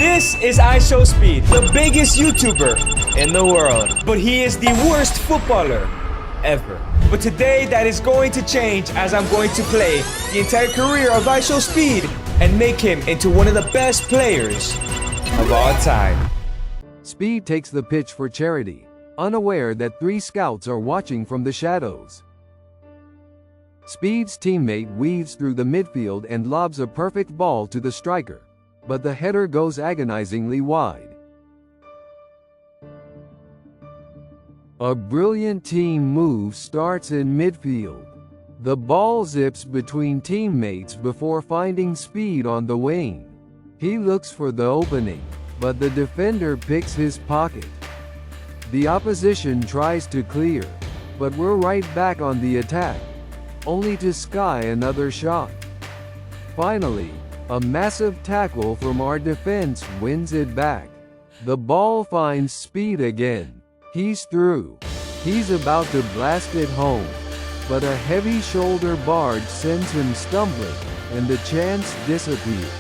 This is ishowspeed, the biggest YouTuber in the world. But he is the worst footballer ever. But today that is going to change, as I'm going to play the entire career of ishowspeed and make him into one of the best players of all time. Speed takes the pitch for charity, unaware that 3 scouts are watching from the shadows. Speed's teammate weaves through the midfield and lobs a perfect ball to the striker, but the header goes agonizingly wide. A brilliant team move starts in midfield. The ball zips between teammates before finding Speed on the wing. He looks for the opening, but the defender picks his pocket. The opposition tries to clear, but we're right back on the attack, only to sky another shot. Finally, a massive tackle from our defense wins it back. The ball finds Speed again. He's through. He's about to blast it home, but a heavy shoulder barge sends him stumbling, and the chance disappears.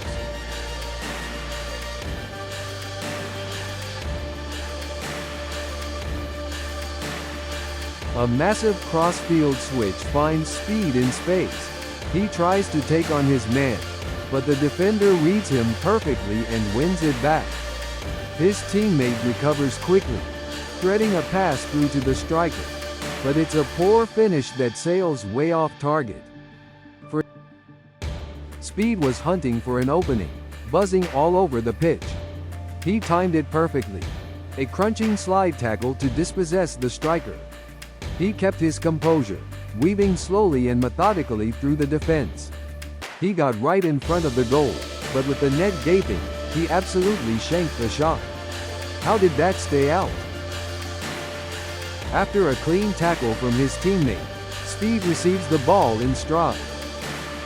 A massive cross-field switch finds Speed in space. He tries to take on his man, but the defender reads him perfectly and wins it back. His teammate recovers quickly, threading a pass through to the striker, but it's a poor finish that sails way off target. Speed was hunting for an opening, buzzing all over the pitch. He timed it perfectly, a crunching slide tackle to dispossess the striker. He kept his composure, weaving slowly and methodically through the defense. He got right in front of the goal, but with the net gaping, he absolutely shanked the shot. How did that stay out? After a clean tackle from his teammate, Speed receives the ball in stride.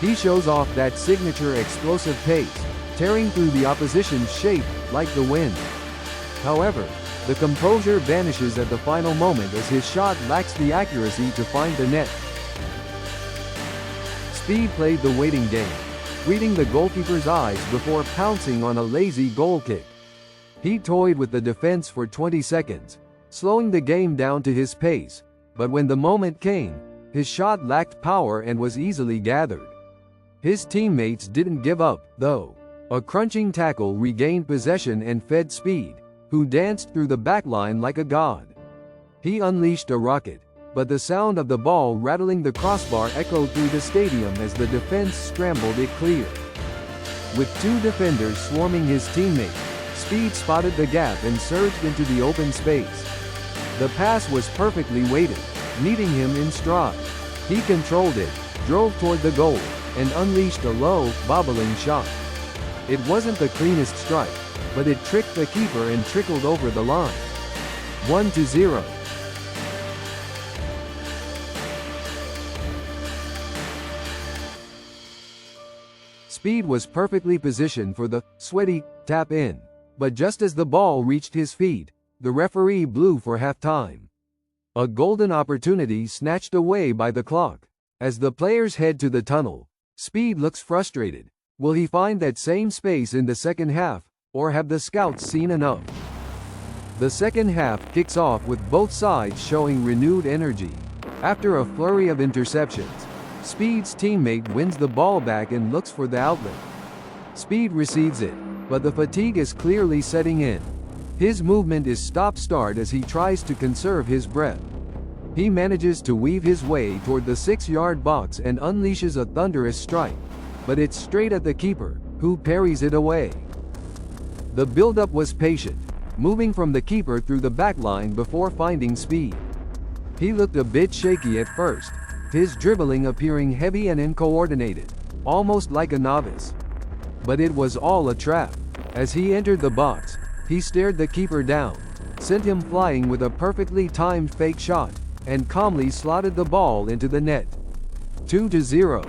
He shows off that signature explosive pace, tearing through the opposition's shape like the wind. However, the composure vanishes at the final moment as his shot lacks the accuracy to find the net. Speed played the waiting game, reading the goalkeeper's eyes before pouncing on a lazy goal kick. He toyed with the defense for 20 seconds, slowing the game down to his pace, but when the moment came, his shot lacked power and was easily gathered. His teammates didn't give up, though. A crunching tackle regained possession and fed Speed, who danced through the backline like a god. He unleashed a rocket, but the sound of the ball rattling the crossbar echoed through the stadium as the defense scrambled it clear. With 2 defenders swarming his teammate, Speed spotted the gap and surged into the open space. The pass was perfectly weighted, meeting him in stride. He controlled it, drove toward the goal, and unleashed a low, bobbling shot. It wasn't the cleanest strike, but it tricked the keeper and trickled over the line. 1-0. Speed was perfectly positioned for the sweaty tap in, but just as the ball reached his feet, the referee blew for halftime. A golden opportunity snatched away by the clock. As the players head to the tunnel, Speed looks frustrated. Will he find that same space in the second half, or have the scouts seen enough? The second half kicks off with both sides showing renewed energy. After a flurry of interceptions, Speed's teammate wins the ball back and looks for the outlet. Speed receives it, but the fatigue is clearly setting in. His movement is stop-start as he tries to conserve his breath. He manages to weave his way toward the 6-yard box and unleashes a thunderous strike, but it's straight at the keeper, who parries it away. The build-up was patient, moving from the keeper through the backline before finding Speed. He looked a bit shaky at first, his dribbling appearing heavy and uncoordinated, almost like a novice. But it was all a trap. As he entered the box, he stared the keeper down, sent him flying with a perfectly timed fake shot, and calmly slotted the ball into the net. 2-0.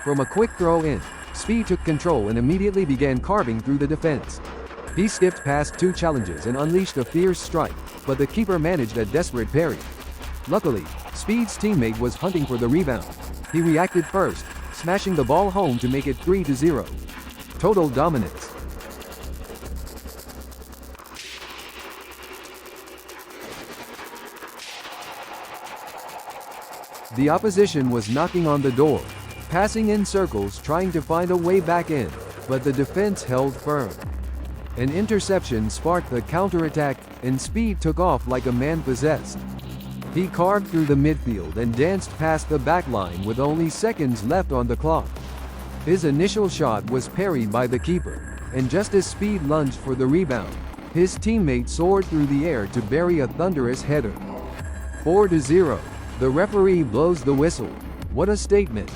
From a quick throw-in, Speed took control and immediately began carving through the defense. He skipped past 2 challenges and unleashed a fierce strike, but the keeper managed a desperate parry. Luckily, Speed's teammate was hunting for the rebound. He reacted first, smashing the ball home to make it 3-0. Total dominance. The opposition was knocking on the door, passing in circles trying to find a way back in, but the defense held firm. An interception sparked the counterattack, and Speed took off like a man possessed. He carved through the midfield and danced past the back line with only seconds left on the clock. His initial shot was parried by the keeper, and just as Speed lunged for the rebound, his teammate soared through the air to bury a thunderous header. 4-0. The referee blows the whistle. What a statement.